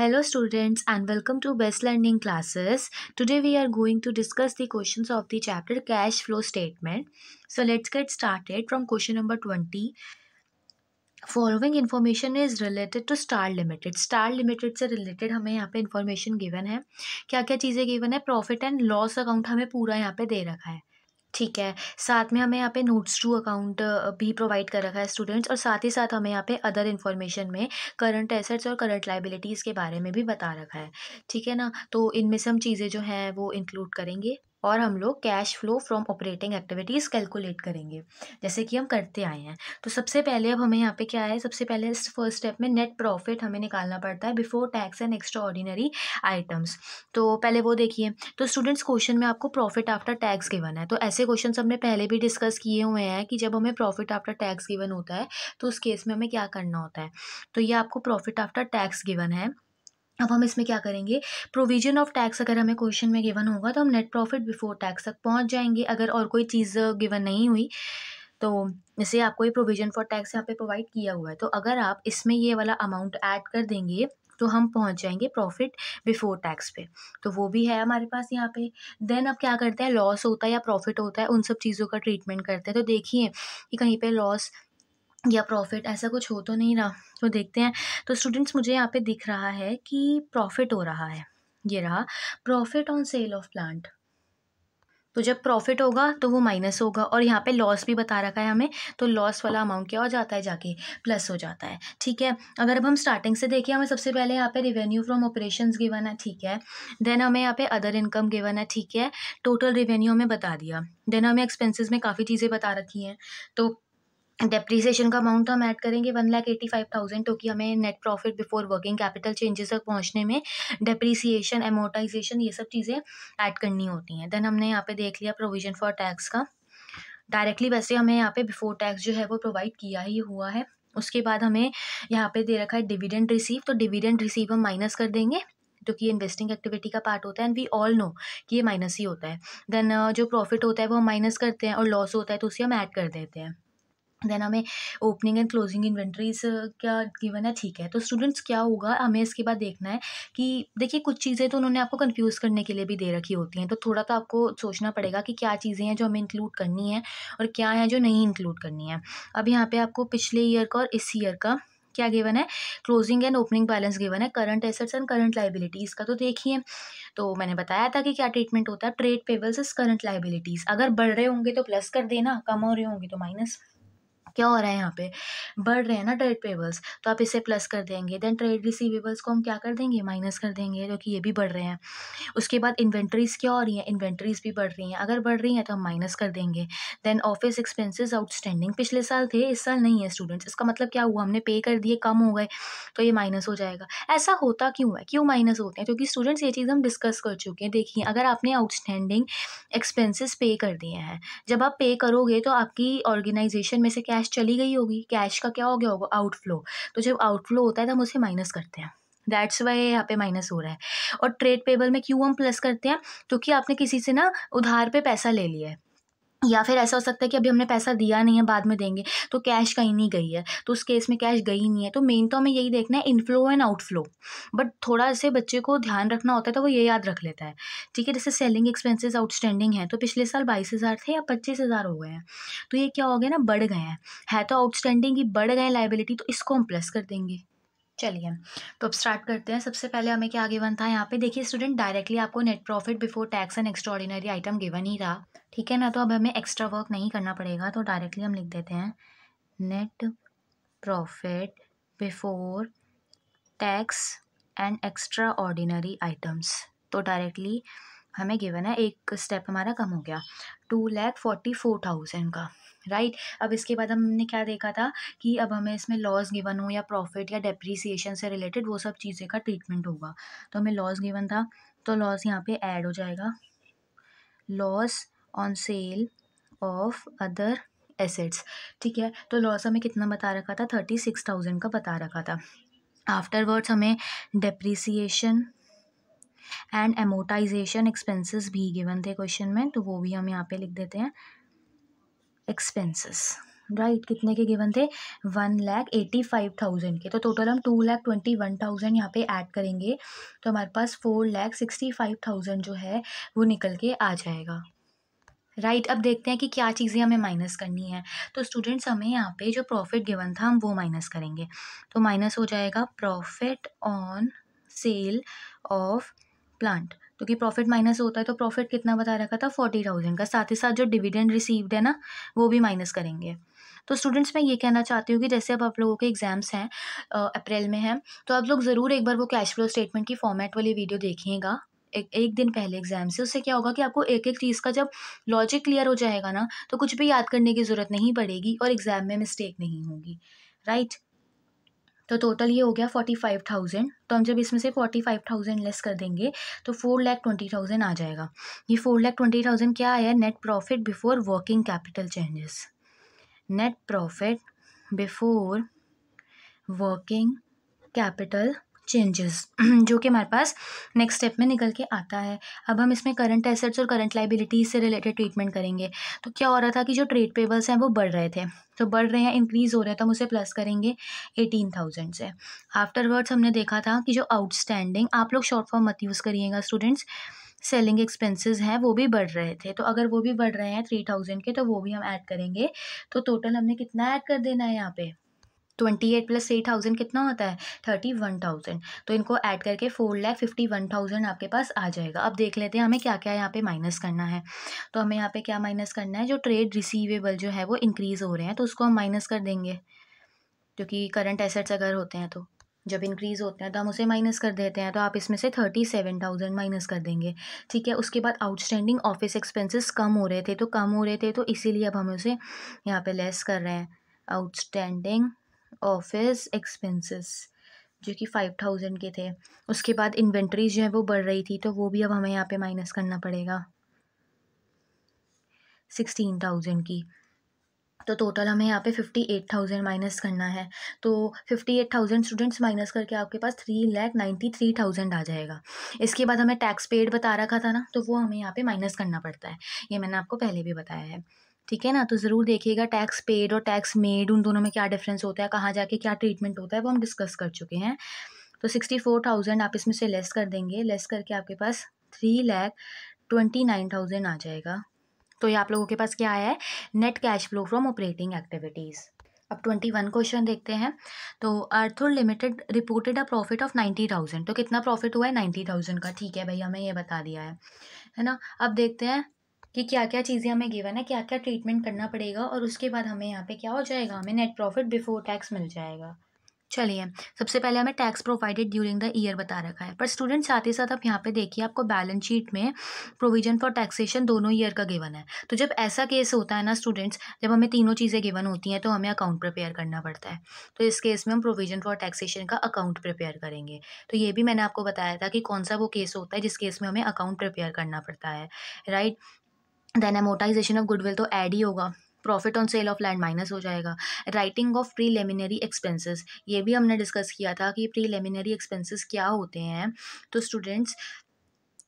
Hello students and welcome to Best Learning Classes. Today we are going to discuss the questions of the chapter cash flow statement. So let's get started from question number 20. Following information is related to Star Limited. Star Limited से related हमें यहाँ पे information given है. क्या क्या चीज़ें given है? Profit and loss account हमें पूरा यहाँ पे दे रखा है. ठीक है. साथ में हमें यहाँ पे नोट्स टू अकाउंट भी प्रोवाइड कर रखा है स्टूडेंट्स, और साथ ही साथ हमें यहाँ पे अदर इन्फॉर्मेशन में करंट एसेट्स और करंट लाइबिलिटीज़ के बारे में भी बता रखा है. ठीक है ना. तो इनमें से हम चीज़ें जो हैं वो इंक्लूड करेंगे और हम लोग cash flow from operating activities calculate करेंगे जैसे कि हम करते आए हैं. तो सबसे पहले अब हमें यहाँ पे क्या है, सबसे पहले फर्स्ट स्टेप में नेट प्रॉफिट हमें निकालना पड़ता है before tax and extra ordinary items. तो पहले वो देखिए. तो स्टूडेंट्स क्वेश्चन में आपको प्रॉफिट आफ्टर टैक्स गिवन है. तो ऐसे क्वेश्चन हमने पहले भी डिस्कस किए हुए हैं कि जब हमें प्रॉफिट आफ्टर टैक्स गिवन होता है तो उस केस में हमें क्या करना होता है. तो ये आपको प्रॉफिट आफ्टर टैक्स गिवन है. अब हम इसमें क्या करेंगे, प्रोविजन ऑफ टैक्स अगर हमें क्वेश्चन में गिवन होगा तो हम नेट प्रॉफिट बिफोर टैक्स तक पहुंच जाएंगे. अगर और कोई चीज़ गिवन नहीं हुई तो जैसे आपको ये प्रोविजन फॉर टैक्स यहाँ पे प्रोवाइड किया हुआ है, तो अगर आप इसमें ये वाला अमाउंट ऐड कर देंगे तो हम पहुंच जाएंगे प्रॉफिट बिफोर टैक्स पे. तो वो भी है हमारे पास यहाँ पे. देन अब क्या करते हैं, लॉस होता है या प्रॉफिट होता है उन सब चीज़ों का ट्रीटमेंट करते हैं. तो देखिए कि कहीं पे लॉस या प्रॉफिट ऐसा कुछ हो तो नहीं रहा. तो देखते हैं. तो स्टूडेंट्स मुझे यहाँ पे दिख रहा है कि प्रॉफिट हो रहा है. ये रहा profit on sale of plant. तो जब प्रॉफिट होगा तो वो माइनस होगा, और यहाँ पे लॉस भी बता रखा है हमें. तो लॉस वाला अमाउंट क्या हो जाता है, जाके प्लस हो जाता है. ठीक है. अगर अब हम स्टार्टिंग से देखें, हमें सबसे पहले यहाँ पे रिवेन्यू फ्रॉम ऑपरेशंस गिवन है. ठीक है. देन हमें यहाँ पे अदर इनकम गिवन है. ठीक है. टोटल रिवेन्यू हमें बता दिया. देन हमें एक्सपेंसेस में काफ़ी चीज़ें बता रखी हैं. तो डेप्रीसिएशन का अमाउंट हम ऐड करेंगे 1,85,000, क्योंकि हमें net profit before working capital changes तक पहुंचने में डेप्रीसिएशन, एमोर्टाइजेशन, ये सब चीज़ें ऐड करनी होती हैं. देन हमने यहाँ पे देख लिया प्रोविजन फॉर टैक्स का. डायरेक्टली वैसे हमें यहाँ पे बिफोर टैक्स जो है वो प्रोवाइड किया ही हुआ है. उसके बाद हमें यहाँ पे दे रखा है डिविडेंड रिसीव. तो डिविडेंड रिसीव हम माइनस कर देंगे क्योंकि ये इन्वेस्टिंग एक्टिविटी का पार्ट होता है एंड वी ऑल नो कि ये माइनस ही होता है. देन जो प्रॉफिट होता है वो हम माइनस करते हैं, और लॉस होता है तो उसे हम ऐड कर देते हैं. देन हमें ओपनिंग एंड क्लोजिंग इन्वेंट्रीज क्या गिवन है. ठीक है. तो स्टूडेंट्स क्या होगा, हमें इसके बाद देखना है कि देखिए कुछ चीज़ें तो उन्होंने आपको कंफ्यूज करने के लिए भी दे रखी होती हैं. तो थोड़ा तो आपको सोचना पड़ेगा कि क्या चीज़ें हैं जो हमें इंक्लूड करनी है और क्या है जो नहीं इंक्लूड करनी है. अब यहाँ पे आपको पिछले ईयर का और इस ईयर का क्या गिवन है, closing and opening balance given है, current assets and current liabilities का. तो देखिए, तो मैंने बताया था कि क्या ट्रीटमेंट होता है, trade payables is current liabilities. अगर बढ़ रहे होंगे तो प्लस कर देना, कम हो रहे होंगे तो माइनस. क्या हो रहा है यहाँ पे, बढ़ रहे हैं ना ट्रेड पेबल्स, तो आप इसे प्लस कर देंगे. देन ट्रेड रिसीवेबल्स को हम क्या कर देंगे, माइनस कर देंगे, क्योंकि ये भी बढ़ रहे हैं. उसके बाद इन्वेंट्रीज क्या हो रही हैं, इन्वेंट्रीज भी बढ़ रही हैं. अगर बढ़ रही हैं तो हम माइनस कर देंगे. देन ऑफिस एक्सपेंसेस आउटस्टैंडिंग पिछले साल थे, इस साल नहीं है स्टूडेंट्स. इसका मतलब क्या हुआ, हमने पे कर दिए, कम हो गए, तो ये माइनस हो जाएगा. ऐसा होता क्यों है, क्यों माइनस होते हैं, क्योंकि स्टूडेंट्स ये चीज़ हम डिस्कस कर चुके हैं. देखिए, अगर आपने आउटस्टैंडिंग एक्सपेंसेस पे कर दिए हैं, जब आप पे करोगे तो आपकी ऑर्गेनाइजेशन में से कैश चली गई होगी. कैश का क्या हो गया होगा, आउटफ्लो. तो जब आउटफ्लो होता है तो हम उसे माइनस करते हैं. दैट्स वाई यहाँ पे माइनस हो रहा है. और ट्रेड पेबल में क्यों हम प्लस करते हैं, क्योंकि आपने किसी से ना उधार पे पैसा ले लिया है, या फिर ऐसा हो सकता है कि अभी हमने पैसा दिया नहीं है, बाद में देंगे, तो कैश कहीं नहीं गई है. तो उस केस में कैश गई नहीं है. तो मेन तो हमें यही देखना है, इनफ्लो एंड आउटफ्लो. बट थोड़ा ऐसे बच्चे को ध्यान रखना होता है तो वो ये याद रख लेता है. ठीक है. जैसे सेलिंग एक्सपेंसेस आउटस्टैंडिंग है, तो पिछले साल 22,000 थे या 25,000 हो गए हैं, तो ये क्या हो गया ना, बढ़ गए हैं. है तो आउटस्टैंडिंग ही, बढ़ गए लाइबिलिटी, तो इसको हम प्लस कर देंगे. चलिए, तो अब स्टार्ट करते हैं. सबसे पहले हमें क्या गिवन था यहाँ पे, देखिए स्टूडेंट, डायरेक्टली आपको net profit before tax and extraordinary item given ही रहा. ठीक है ना. तो अब हमें एक्स्ट्रा वर्क नहीं करना पड़ेगा, तो डायरेक्टली हम लिख देते हैं net profit before tax and extra ordinary items. तो डायरेक्टली हमें गिवन है, एक स्टेप हमारा कम हो गया, 2,44,000 का. राइट. अब इसके बाद हमने क्या देखा था कि अब हमें इसमें लॉस गिवन हो या प्रॉफिट या डेप्रीसिएशन से रिलेटेड वो सब चीज़ें का ट्रीटमेंट होगा. तो हमें लॉस गिवन था, तो लॉस यहाँ पे ऐड हो जाएगा, loss on sale of other assets. ठीक है. तो लॉस हमें कितना बता रखा था, 36,000 का बता रखा था. आफ्टरवर्ड्स हमें डेप्रीसिएशन एंड एमोटाइजेशन एक्सपेंसेस भी गिवन थे क्वेश्चन में, तो वो भी हम यहाँ पे लिख देते हैं एक्सपेंसेस. राइट, कितने के गिवन थे? 1,85,000 के। तो टोटल हम 2,21,000 यहाँ पे ऐड करेंगे तो हमारे पास 4,65,000 जो है वो निकल के आ जाएगा। राइट, अब देखते हैं कि क्या चीज़ें हमें माइनस करनी है। तो स्टूडेंट्स हमें यहाँ पे जो प्रॉफिट गिवन था हम वो माइनस करेंगे। तो माइनस हो जाएगा profit on sale of plant, क्योंकि प्रॉफिट माइनस होता है तो प्रॉफिट कितना बता रखा था? 40,000 का। साथ ही साथ जो डिविडेंड रिसीव्ड है ना वो भी माइनस करेंगे। तो स्टूडेंट्स मैं ये कहना चाहती हूँ कि जैसे अब आप लोगों के एग्जाम्स हैं अप्रैल में हैं, तो आप लोग ज़रूर एक बार वो कैश फ्लो स्टेटमेंट की फॉर्मेट वाली वीडियो देखिएगा एक दिन पहले एग्जाम से। उससे क्या होगा कि आपको एक एक चीज़ का जब लॉजिक क्लियर हो जाएगा ना तो कुछ भी याद करने की ज़रूरत नहीं पड़ेगी और एग्जाम में मिस्टेक नहीं होगी। राइट, तो टोटल ये हो गया 45,000। तो हम जब इसमें से 45,000 लेस कर देंगे तो 4,20,000 आ जाएगा। ये 4,20,000 क्या आया? Net profit before working capital changes. Net profit before working capital changes जो कि हमारे पास नेक्स्ट स्टेप में निकल के आता है। अब हम इसमें करंट एसेट्स और करंट लाइबिलिटीज से रिलेटेड ट्रीटमेंट करेंगे। तो क्या हो रहा था कि जो ट्रेड पेबल्स हैं वो बढ़ रहे थे, तो बढ़ रहे हैं, इंक्रीज हो रहे हैं, तो हम उसे प्लस करेंगे 18,000 से। आफ्टरवर्ड्स हमने देखा था कि जो आउटस्टैंडिंग, आप लोग शॉर्ट फॉर्म मत यूज़ करिएगा स्टूडेंट्स, सेलिंग एक्सपेंसेस हैं वो भी बढ़ रहे थे। तो अगर वो भी बढ़ रहे हैं 3,000 के तो वो भी हम ऐड करेंगे। तो टोटल हमने कितना ऐड कर देना है यहाँ पे? 28 + 8,000 कितना होता है? 31,000। तो इनको ऐड करके 4,51,000 आपके पास आ जाएगा। अब देख लेते हैं हमें क्या क्या यहाँ पे माइनस करना है। तो हमें यहाँ पे क्या माइनस करना है? जो ट्रेड रिसीवेबल जो है वो इंक्रीज़ हो रहे हैं तो उसको हम माइनस कर देंगे, क्योंकि करंट एसेट्स अगर होते हैं तो जब इंक्रीज़ होते हैं तो हम उसे माइनस कर देते हैं। तो आप इसमें से 37,000 माइनस कर देंगे। ठीक है, उसके बाद आउटस्टैंडिंग ऑफिस एक्सपेंसेस कम हो रहे थे तो इसीलिए अब हम उसे यहाँ पे लेस कर रहे हैं। आउटस्टैंडिंग ऑफिस एक्सपेंसेस जो कि 5,000 के थे। उसके बाद इन्वेंट्रीज जो है वो बढ़ रही थी तो वो भी अब हमें यहाँ पे माइनस करना पड़ेगा 16,000 की। तो टोटल हमें यहाँ पे 58,000 माइनस करना है। तो 58,000 स्टूडेंट्स माइनस करके आपके पास 3,93,000 आ जाएगा। इसके बाद हमें टैक्स पेड बता रखा था ना, तो वो हमें यहाँ पे माइनस करना पड़ता है। ये मैंने आपको पहले भी बताया है, ठीक है ना। तो ज़रूर देखिएगा टैक्स पेड और टैक्स मेड उन दोनों में क्या डिफरेंस होता है, कहाँ जाके क्या ट्रीटमेंट होता है, वो हम डिस्कस कर चुके हैं। तो 64,000 आप इसमें से लेस कर देंगे। लेस करके आपके पास 3,29,000 आ जाएगा। तो ये आप लोगों के पास क्या आया है? Net cash flow from operating activities. अब 21 क्वेश्चन देखते हैं। तो अर्थुल limited reported a profit of 90,000। तो कितना प्रॉफिट हुआ है? 90,000 का। ठीक है भाई, हमें ये बता दिया है ना। अब देखते हैं कि क्या क्या चीज़ें हमें गिवन है, क्या क्या ट्रीटमेंट करना पड़ेगा, और उसके बाद हमें यहाँ पे क्या हो जाएगा? हमें नेट प्रॉफिट बिफोर टैक्स मिल जाएगा। चलिए, सबसे पहले हमें tax provided during the year बता रखा है, पर स्टूडेंट साथ ही साथ आप यहाँ पे देखिए आपको बैलेंस शीट में प्रोविजन फॉर टैक्सेशन दोनों ईयर का गिवन है। तो जब ऐसा केस होता है ना स्टूडेंट्स, जब हमें तीनों चीज़ें गिवन होती हैं तो हमें अकाउंट प्रिपेयर करना पड़ता है। तो इस केस में हम प्रोविजन फॉर टैक्सेशन का अकाउंट प्रिपेयर करेंगे। तो ये भी मैंने आपको बताया था कि कौन सा वो केस होता है जिस केस में हमें अकाउंट प्रिपेयर करना पड़ता है। Right, then amortisation of goodwill तो ऐड ही होगा। Profit on sale of land minus हो जाएगा। राइटिंग ऑफ प्रीलिमिनरी एक्सपेंसेस, ये भी हमने डिस्कस किया था कि प्रीलिमिनरी एक्सपेंसेस क्या होते हैं। तो स्टूडेंट्स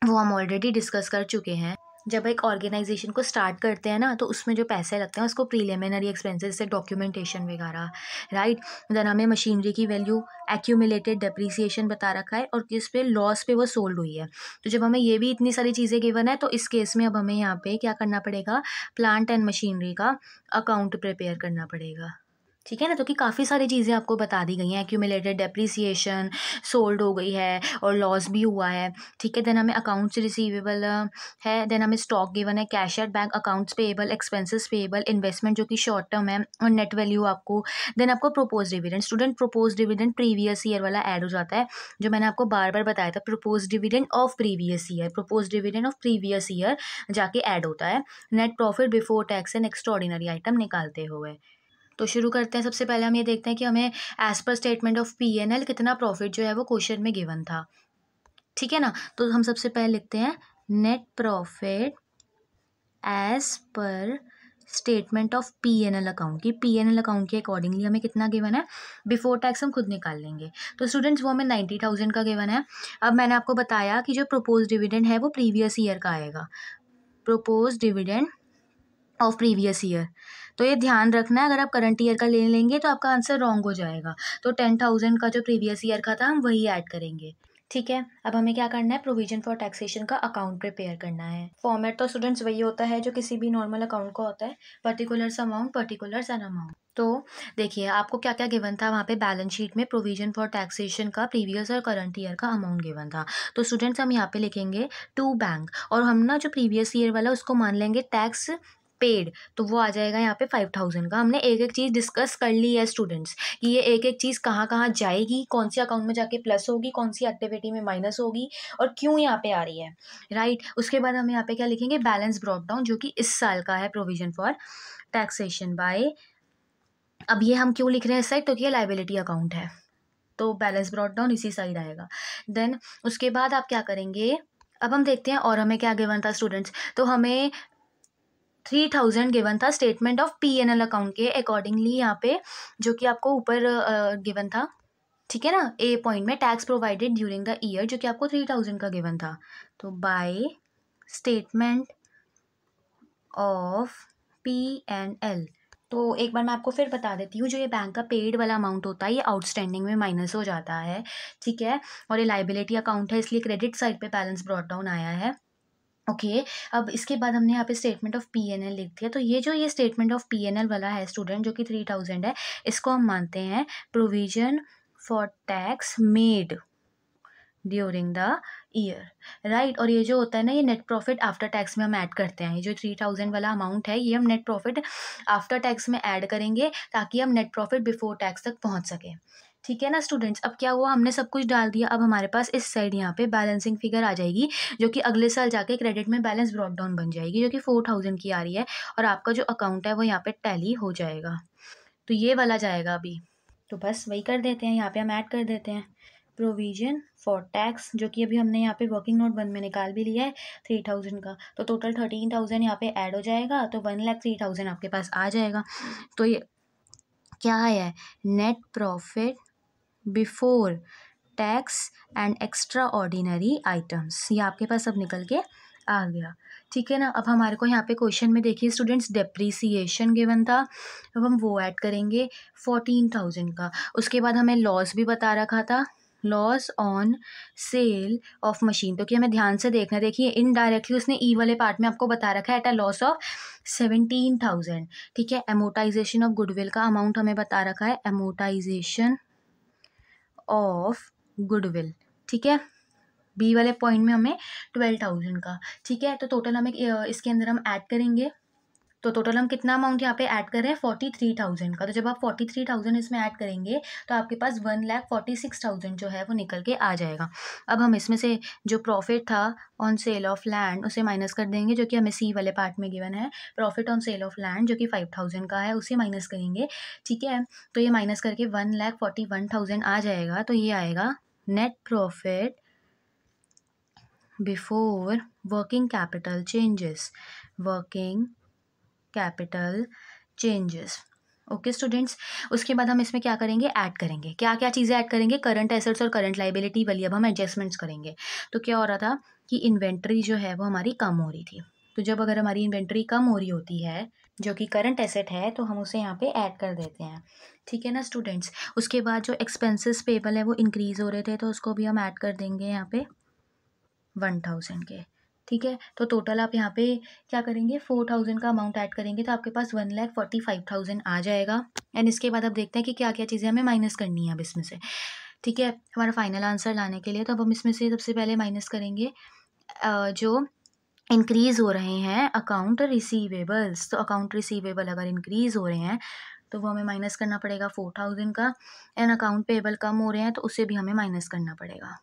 वो हम ऑलरेडी डिस्कस कर चुके हैं। जब एक ऑर्गेनाइजेशन को स्टार्ट करते हैं ना तो उसमें जो पैसे लगते हैं उसको प्रीलिमिनरी एक्सपेंसेस से डॉक्यूमेंटेशन वगैरह। राइट, देन हमें मशीनरी की वैल्यू, एक्यूमुलेटेड डेप्रिसिएशन बता रखा है और किस पे लॉस पे वो सोल्ड हुई है। तो जब हमें ये भी इतनी सारी चीज़ें गिवन है तो इस केस में अब हमें यहाँ पे क्या करना पड़ेगा? प्लांट एंड मशीनरी का अकाउंट प्रिपेयर करना पड़ेगा। ठीक है ना, तो कि काफ़ी सारी चीज़ें आपको बता दी गई हैं। एक्यूमुलेटेड डेप्रिसिएशन, सोल्ड हो गई है और लॉस भी हुआ है। ठीक है, देन हमें अकाउंट्स रिसीवेबल है, देन हमें स्टॉक गिवन है, cash at bank, accounts payable, expenses payable, investment जो कि शॉर्ट टर्म है, और नेट वैल्यू आपको, देन आपको propose dividend. Student propose dividend previous year वाला ऐड हो जाता है, जो मैंने आपको बार बार बताया था। Propose dividend of previous year, propose dividend of previous year जाके ऐड होता है net profit before tax and extraordinary item निकालते हुए। तो शुरू करते हैं। सबसे पहले हम ये देखते हैं कि हमें as per statement of P&L कितना प्रॉफिट जो है वो क्वेश्चन में गिवन था। ठीक है ना, तो हम सबसे पहले लिखते हैं net profit as per statement of P&L account की P&L अकाउंट के अकॉर्डिंगली हमें कितना गिवन है, बिफोर टैक्स हम खुद निकाल लेंगे। तो स्टूडेंट्स वो हमें 90,000 का गिवन है। अब मैंने आपको बताया कि जो प्रोपोज डिविडेंड है वो प्रीवियस ईयर का आएगा, propose dividend of previous year. तो ये ध्यान रखना है, अगर आप करंट ईयर का ले लेंगे तो आपका आंसर रॉन्ग हो जाएगा। तो 10,000 का जो प्रीवियस ईयर का था हम वही ऐड करेंगे। ठीक है, अब हमें क्या करना है, प्रोविजन फॉर टैक्सेशन का अकाउंट प्रिपेयर करना है। फॉर्मेट तो स्टूडेंट्स वही होता है जो किसी भी नॉर्मल अकाउंट का होता है, particulars amount, particulars an amount. तो देखिए आपको क्या क्या गिवन था वहाँ पे बैलेंस शीट में, प्रोविजन फॉर टैक्सेशन का प्रीवियस और करंट ईयर का अमाउंट गिवन था। तो स्टूडेंट्स हम यहाँ पे लिखेंगे टू बैंक, और हम ना जो प्रीवियस ईयर वाला उसको मान लेंगे टैक्स पेड, तो वो आ जाएगा यहाँ पे 5,000 का। हमने एक एक चीज़ डिस्कस कर ली है स्टूडेंट्स कि ये एक एक चीज़ कहाँ कहाँ जाएगी, कौन सी अकाउंट में जाके प्लस होगी, कौन सी एक्टिविटी में माइनस होगी, और क्यों यहाँ पे आ रही है, राइट। उसके बाद हम यहाँ पे क्या लिखेंगे, बैलेंस ब्रॉट डाउन, जो कि इस साल का है, प्रोविजन फॉर टैक्सेशन बाय, अब ये हम क्यों लिख रहे हैं इस साइड, क्योंकि ये लाइबिलिटी अकाउंट है, तो बैलेंस ब्रॉट डाउन इसी साइड आएगा। देन उसके बाद आप क्या करेंगे, अब हम देखते हैं और हमें क्या गिवन था स्टूडेंट्स। तो हमें 3,000 गिवन था स्टेटमेंट ऑफ P&L अकाउंट के अकॉर्डिंगली यहाँ पे, जो कि आपको ऊपर गिवन था, ठीक है ना, ए पॉइंट में, tax provided during the year, जो कि आपको 3,000 का गिवन था। तो बाय स्टेटमेंट ऑफ P&L, तो एक बार मैं आपको फिर बता देती हूँ, जो ये बैंक का पेड वाला अमाउंट होता है ये आउटस्टैंडिंग में माइनस हो जाता है, ठीक है, और ये लाइबिलिटी अकाउंट है इसलिए क्रेडिट साइड पे बैलेंस ब्रॉट डाउन आया है। ओके अब इसके बाद हमने यहाँ पे स्टेटमेंट ऑफ P&L लिख दिया। तो ये स्टेटमेंट ऑफ P&L वाला है स्टूडेंट, जो कि 3,000 है, इसको हम मानते हैं provision for tax made during the year, right. और ये जो होता है ना, ये नेट प्रॉफिट आफ्टर टैक्स में हम ऐड करते हैं। ये जो 3,000 वाला अमाउंट है ये हम नेट प्रॉफिट आफ्टर टैक्स में ऐड करेंगे ताकि हम नेट प्रॉफिट बिफोर टैक्स तक पहुंच सके, ठीक है ना स्टूडेंट्स। अब क्या हुआ, हमने सब कुछ डाल दिया, अब हमारे पास इस साइड यहाँ पे बैलेंसिंग फिगर आ जाएगी, जो कि अगले साल जाके क्रेडिट में बैलेंस ब्रॉट डाउन बन जाएगी, जो कि 4,000 की आ रही है, और आपका जो अकाउंट है वो यहाँ पे टैली हो जाएगा। तो ये वाला जाएगा अभी, तो बस वही कर देते हैं, यहाँ पे हम ऐड कर देते हैं प्रोविजन फॉर टैक्स, जो कि अभी हमने यहाँ पे वर्किंग नोट 1 में निकाल भी लिया है 3,000 का, तो टोटल 13,000 यहाँ पे ऐड हो जाएगा, तो 1,03,000 आपके पास आ जाएगा। तो ये क्या है, net profit before tax and extra ordinary items, ये आपके पास अब निकल के आ गया, ठीक है ना। अब हमारे को यहाँ पे क्वेश्चन में देखिए स्टूडेंट्स डेप्रीसिएशन गिवन था, अब हम वो ऐड करेंगे 14,000 का। उसके बाद हमें लॉस भी बता रखा था, loss on sale of machine, तो कि हमें ध्यान से देखना, देखिए इनडायरेक्टली उसने ई वाले पार्ट में आपको बता रखा है एट अ लॉस ऑफ 17,000, ठीक है। एमोटाइजेशन ऑफ गुडविल का अमाउंट हमें बता रखा है, एमोटाइजेशन ऑफ गुडविल, ठीक है, बी वाले पॉइंट में हमें 12,000 का, ठीक है। तो टोटल हमें इसके अंदर हम ऐड करेंगे, तो टोटल हम कितना अमाउंट यहाँ पे ऐड कर रहे हैं, 43,000 का। तो जब आप 43,000 इसमें ऐड करेंगे तो आपके पास 1,46,000 जो है वो निकल के आ जाएगा। अब हम इसमें से जो प्रॉफिट था ऑन सेल ऑफ लैंड उसे माइनस कर देंगे, जो कि हमें सी वाले पार्ट में गिवन है, profit on sale of land जो कि 5,000 का है, उसे माइनस करेंगे, ठीक है। तो ये माइनस करके 1,41,000 आ जाएगा, तो ये आएगा net profit before working capital changes, working capital changes, okay students. उसके बाद हम इसमें क्या करेंगे, ऐड करेंगे, क्या क्या चीज़ें ऐड करेंगे, करंट एसेट्स और करंट लाइबिलिटी वाली अब हम एडजस्टमेंट्स करेंगे। तो क्या हो रहा था कि इन्वेंट्री जो है वो हमारी कम हो रही थी, तो जब अगर हमारी इन्वेंट्री कम हो रही होती है जो कि करंट एसेट है, तो हम उसे यहाँ पे ऐड कर देते हैं, ठीक है ना स्टूडेंट्स। उसके बाद जो एक्सपेंसेस पेबल है वो इंक्रीज हो रहे थे, तो उसको भी हम ऐड कर देंगे यहाँ पे 1,000 के, ठीक है। तो टोटल आप यहाँ पे क्या करेंगे, 4,000 का अमाउंट ऐड करेंगे, तो आपके पास 1,45,000 आ जाएगा। एंड इसके बाद आप देखते हैं कि क्या क्या चीज़ें हमें माइनस करनी है अब इसमें से, ठीक है, हमारा फाइनल आंसर लाने के लिए। तो अब हम इसमें से सबसे पहले माइनस करेंगे जो इंक्रीज़ हो रहे हैं अकाउंट रिसीवेबल्स, तो अकाउंट रिसीवेबल अगर इंक्रीज़ हो रहे हैं तो वो हमें माइनस करना पड़ेगा 4,000 का, एंड अकाउंट पेबल कम हो रहे हैं तो उसे भी हमें माइनस करना पड़ेगा,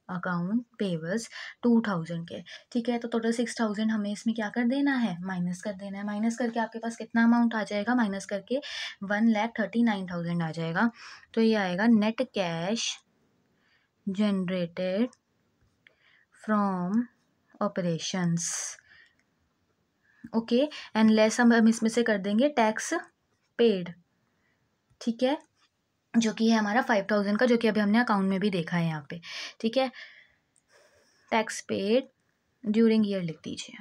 अकाउंट पेबल्स 2,000 के, ठीक है। तो टोटल 6,000 हमें इसमें क्या कर देना है, माइनस कर देना है। माइनस करके आपके पास कितना अमाउंट आ जाएगा, माइनस करके 1,39,000 आ जाएगा। तो ये आएगा net cash generated from operations, okay, and less हम इसमें से कर देंगे टैक्स पेड, ठीक है, जो कि है हमारा 5,000 का, जो कि अभी हमने अकाउंट में भी देखा है यहाँ पे, ठीक है। टैक्स पेड ड्यूरिंग ईयर लिख दीजिए,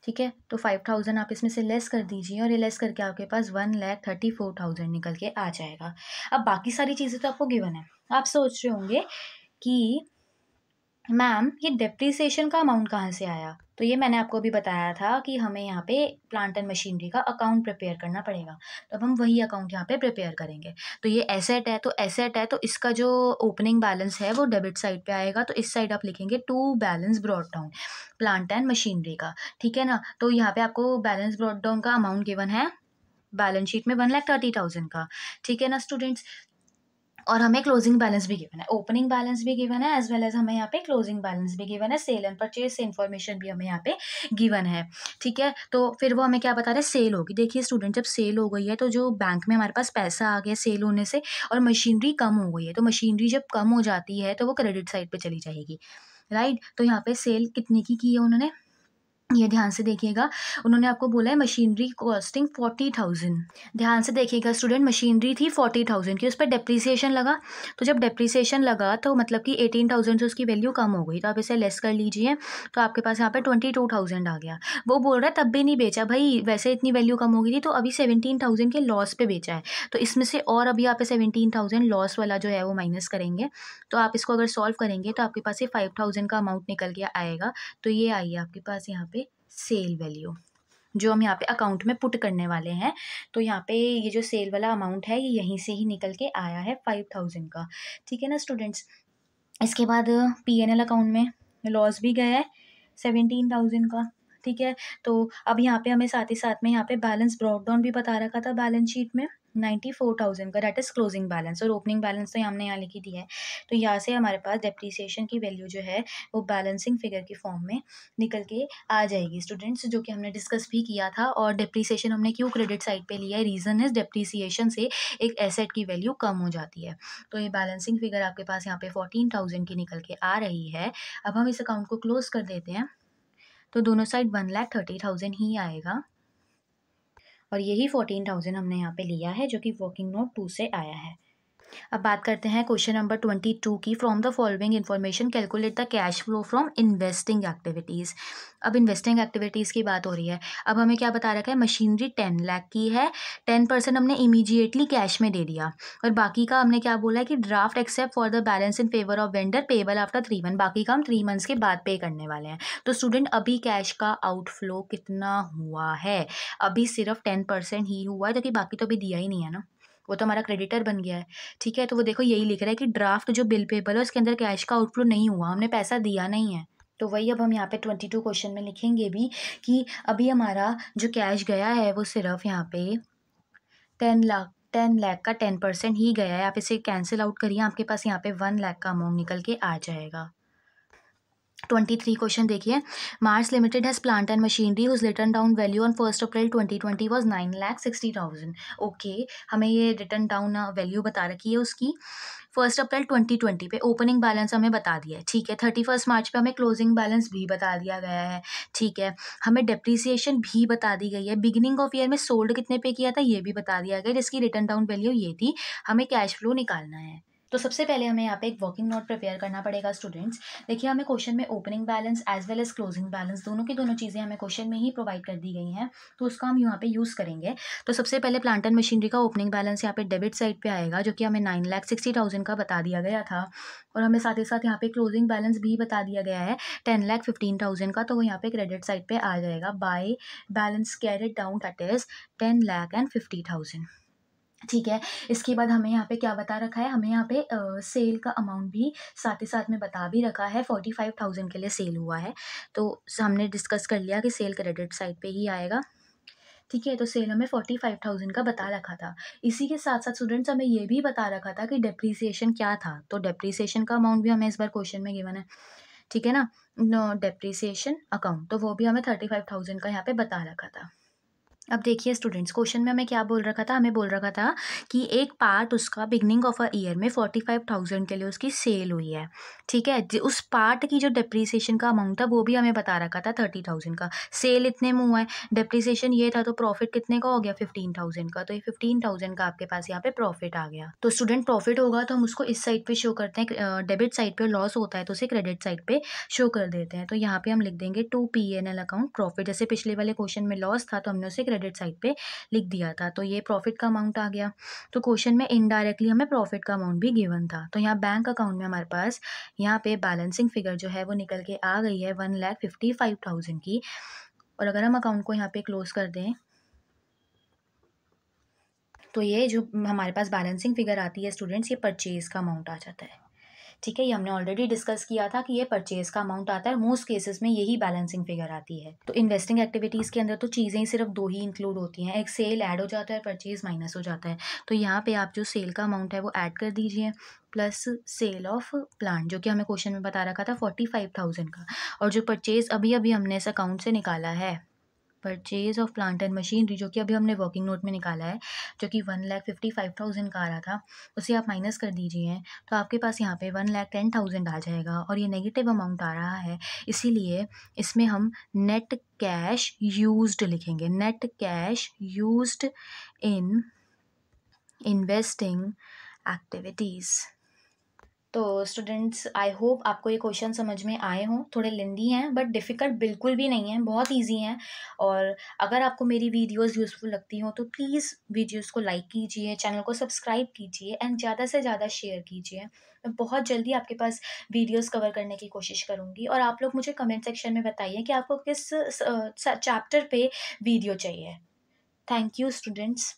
ठीक है, तो 5000 आप इसमें से लेस कर दीजिए और ये लेस करके आपके पास 1,34,000 निकल के आ जाएगा। अब बाकी सारी चीज़ें तो आपको गिवन है। आप सोच रहे होंगे कि मैम ये डेप्रिसिएशन का अमाउंट कहाँ से आया? तो ये मैंने आपको अभी बताया था कि हमें यहाँ पे प्लांट एंड मशीनरी का अकाउंट प्रिपेयर करना पड़ेगा। तो अब हम वही अकाउंट यहाँ पे प्रिपेयर करेंगे। तो ये एसेट है तो इसका जो ओपनिंग बैलेंस है वो डेबिट साइड पे आएगा। तो इस साइड आप लिखेंगे to balance brought down plant and machinery का, ठीक है ना। तो यहाँ पे आपको बैलेंस ब्रॉट डाउन का अमाउंट गिवन है बैलेंस शीट में 1,30,000 का, ठीक है ना स्टूडेंट्स। और हमें क्लोजिंग बैलेंस भी गिवन है, ओपनिंग बैलेंस भी गिवन है एज वेल एज हमें यहाँ पे क्लोजिंग बैलेंस भी गिवन है, सेल एंड परचेज से इन्फॉर्मेशन भी हमें यहाँ पे गिवन है, ठीक है। तो फिर वो हमें क्या बता रहे हैं, सेल होगी। देखिए स्टूडेंट, जब सेल हो गई है तो जो बैंक में हमारे पास पैसा आ गया सेल होने से और मशीनरी कम हो गई है, तो मशीनरी जब कम हो जाती है तो वो क्रेडिट साइड पे चली जाएगी, राइट। तो यहाँ पे सेल कितने की है उन्होंने, ये ध्यान से देखिएगा, उन्होंने आपको बोला है मशीनरी कॉस्टिंग 40,000। ध्यान से देखिएगा स्टूडेंट, मशीनरी थी 40,000 की, उस पर डेप्रीसिएशन लगा। तो जब डेप्रीसिएशन लगा तो मतलब कि 18,000 से उसकी वैल्यू कम हो गई, तो आप इसे लेस कर लीजिए। तो आपके पास यहाँ पे 22,000 आ गया। वो बोल रहा है तब भी नहीं बेचा भाई, वैसे इतनी वैल्यू कम हो गई थी तो अभी 17,000 के लॉस पे बेचा है। तो इसमें से और अभी यहाँ पे 17,000 लॉस वाला जो है वो माइनस करेंगे। तो आप इसको अगर सॉल्व करेंगे तो आपके पास ये 5,000 का अमाउंट निकल के आएगा। तो ये आई है आपके पास यहाँ पे सेल वैल्यू, जो हम यहाँ पे अकाउंट में पुट करने वाले हैं। तो यहाँ पे ये जो सेल वाला अमाउंट है ये यहीं से ही निकल के आया है 5,000 का, ठीक है ना स्टूडेंट्स। इसके बाद P&L अकाउंट में लॉस भी गया है 17,000 का, ठीक है। तो अब यहाँ पे हमें साथ ही साथ में यहाँ पे बैलेंस ब्रॉट डाउन भी बता रखा था बैलेंस शीट में 94,000 का, डेट इज क्लोजिंग बैलेंस, और ओपनिंग बैलेंस तो हमने यहाँ लिखी दी है। तो यहाँ से हमारे पास डेप्रीसिएशन की वैल्यू जो है वो बैलेंसिंग फिगर की फॉर्म में निकल के आ जाएगी स्टूडेंट्स, जो कि हमने डिस्कस भी किया था। और डेप्रीसिएशन हमने क्यों क्रेडिट साइड पे लिया है, रीज़न इज डेप्रीसिएशन से एक एसेट की वैल्यू कम हो जाती है। तो ये बैलेंसिंग फिगर आपके पास यहाँ पे 14,000 की निकल के आ रही है। अब हम इस अकाउंट को क्लोज कर देते हैं, तो दोनों साइड 1,30,000 ही आएगा, और यही 14,000 हमने यहाँ पे लिया है जो कि वर्किंग नोट 2 से आया है। अब बात करते हैं क्वेश्चन नंबर 22 की। From the following information calculate the cash flow from investing activities. अब इन्वेस्टिंग एक्टिविटीज़ की बात हो रही है। अब हमें क्या बता रखा है, मशीनरी 10 लाख की है, 10% हमने इमीडिएटली कैश में दे दिया, और बाकी का हमने क्या बोला है कि draft except for the balance in favour of vendor payable after 3 month, बाकी का हम 3 मंथ्स के बाद पे करने वाले हैं। तो स्टूडेंट अभी कैश का आउटफ्लो कितना हुआ है, अभी सिर्फ 10% ही हुआ है, क्योंकि बाकी तो अभी दिया ही नहीं है ना, वो तो हमारा क्रेडिटर बन गया है, ठीक है। तो वो देखो यही लिख रहा है कि ड्राफ्ट जो बिल पेबल है उसके अंदर कैश का आउटफ्लो नहीं हुआ, हमने पैसा दिया नहीं है। तो वही अब हम यहाँ पे 22 क्वेश्चन में लिखेंगे भी कि अभी हमारा जो कैश गया है वो सिर्फ यहाँ पे 10 लाख का 10% ही गया है। आप इसे कैंसिल आउट करिए, आपके पास यहाँ पे 1 लाख का अमाउंट निकल के आ जाएगा। 23 क्वेश्चन देखिए, Mars limited has plant and machinery whose written down value on 1 April 2020 was 9,60,000। Okay, हमें ये रिटर्न डाउन वैल्यू बता रखी है उसकी 1 अप्रैल 2020 पे, ओपनिंग बैलेंस हमें बता दिया है, ठीक है। 31 मार्च पे हमें क्लोजिंग बैलेंस भी बता दिया गया है, ठीक है। हमें डेप्रीसिएशन भी बता दी गई है, बिगिनिंग ऑफ ईयर में सोल्ड कितने पे किया था ये भी बता दिया गया, जिसकी रिटर्न डाउन वैल्यू ये थी। हमें कैश फ्लो निकालना है। तो सबसे पहले हमें यहाँ पे एक वर्किंग नोट प्रिपेयर करना पड़ेगा स्टूडेंट्स। देखिए हमें क्वेश्चन में opening balance as well as closing balance दोनों की दोनों चीज़ें हमें क्वेश्चन में ही प्रोवाइड कर दी गई हैं, तो उसका हम यहाँ पे यूज़ करेंगे। तो सबसे पहले प्लांट एंड मशीनरी का ओपनिंग बैलेंस यहाँ पे डेबिट साइड पे आएगा, जो कि हमें 9,60,000 का बता दिया गया था, और हमें साथ ही साथ यहाँ पे क्लोजिंग बैलेंस भी बता दिया गया है 10,15,000 का, तो वो यहाँ पे क्रेडिट साइड पे आ जाएगा by balance carried down, that is 10,50,000, ठीक है। इसके बाद हमें यहाँ पे क्या बता रखा है, हमें यहाँ पे सेल का अमाउंट भी साथ ही साथ में बता भी रखा है, 45,000 के लिए सेल हुआ है। तो हमने डिस्कस कर लिया कि सेल क्रेडिट साइड पे ही आएगा, ठीक है। तो सेल हमें 45,000 का बता रखा था। इसी के साथ साथ स्टूडेंट्स हमें ये भी बता रखा था कि डेप्रीसिएशन क्या था, तो डेप्रीसिएशन का अमाउंट भी हमें इस बार क्वेश्चन में गिवन है, ठीक है ना। डेप्रीसिएशन अकाउंट तो वो भी हमें 35,000 का यहाँ पे बता रखा था। अब देखिए स्टूडेंट्स, क्वेश्चन में हमें क्या बोल रखा था, हमें बोल रखा था कि एक पार्ट उसका बिगनिंग ऑफ अ ईयर में 45,000 के लिए उसकी सेल हुई है। ठीक है, उस पार्ट की जो डिप्रिसिएशन का अमाउंट था वो भी हमें बता रखा था 30,000 का। सेल इतने में हुआ है, डिप्रिसिएशन ये था, तो प्रॉफिट कितने का हो गया 15,000 का। तो ये 15,000 का आपके पास यहाँ पे प्रॉफिट आ गया। तो स्टूडेंट प्रॉफिट होगा तो हम उसको इस साइड पे शो करते हैं, डेबिट साइड पे। लॉस होता है तो उसे क्रेडिट साइड पे शो कर देते हैं। तो यहाँ पे हम लिख देंगे टू P&L अकाउंट प्रॉफिट। जैसे पिछले वाले क्वेश्चन में लॉस था तो हमने उसे क्रेडिट साइड पे लिख दिया था, तो ये प्रॉफिट का अमाउंट आ गया। तो क्वेश्चन में इनडायरेक्टली हमें प्रॉफिट का अमाउंट भी गिवन था। तो यहाँ बैंक अकाउंट में हमारे पास यहाँ पे बैलेंसिंग फिगर जो है वो निकल के आ गई है 1,55,000 की। और अगर हम अकाउंट को यहाँ पे क्लोज कर दें तो ये जो हमारे पास बैलेंसिंग फिगर आती है स्टूडेंट्स, ये परचेज का अमाउंट आ जाता है। ठीक है, ये हमने ऑलरेडी डिस्कस किया था कि ये परचेज का अमाउंट आता है, मोस्ट केसेस में यही बैलेंसिंग फिगर आती है। तो इन्वेस्टिंग एक्टिविटीज़ के अंदर तो चीज़ें ही सिर्फ दो ही इंक्लूड होती हैं, एक सेल ऐड हो जाता है, परचेज माइनस हो जाता है। तो यहाँ पे आप जो सेल का अमाउंट है वो ऐड कर दीजिए, प्लस सेल ऑफ प्लांट जो कि हमें क्वेश्चन में बता रखा था 45,000 का। और जो परचेज अभी अभी हमने इस अकाउंट से निकाला है, purchase of plant and machinery, जो कि अभी हमने वर्किंग नोट में निकाला है, जो कि 1,55,000 का आ रहा था, उसे आप माइनस कर दीजिए तो आपके पास यहाँ पे 1,10,000 आ जाएगा। और ये नेगेटिव अमाउंट आ रहा है, इसीलिए इसमें हम नेट कैश यूज्ड लिखेंगे। Net cash used in investing activities. तो स्टूडेंट्स, आई होप आपको ये क्वेश्चन समझ में आए हों। थोड़े लेंदी हैं बट डिफ़िकल्ट बिल्कुल भी नहीं है, बहुत इजी हैं। और अगर आपको मेरी वीडियोस यूज़फुल लगती हो तो प्लीज़ वीडियोस को लाइक कीजिए, चैनल को सब्सक्राइब कीजिए एंड ज़्यादा से ज़्यादा शेयर कीजिए। मैं बहुत जल्दी आपके पास वीडियोस कवर करने की कोशिश करूँगी। और आप लोग मुझे कमेंट सेक्शन में बताइए कि आपको किस चैप्टर पे वीडियो चाहिए। Thank you students.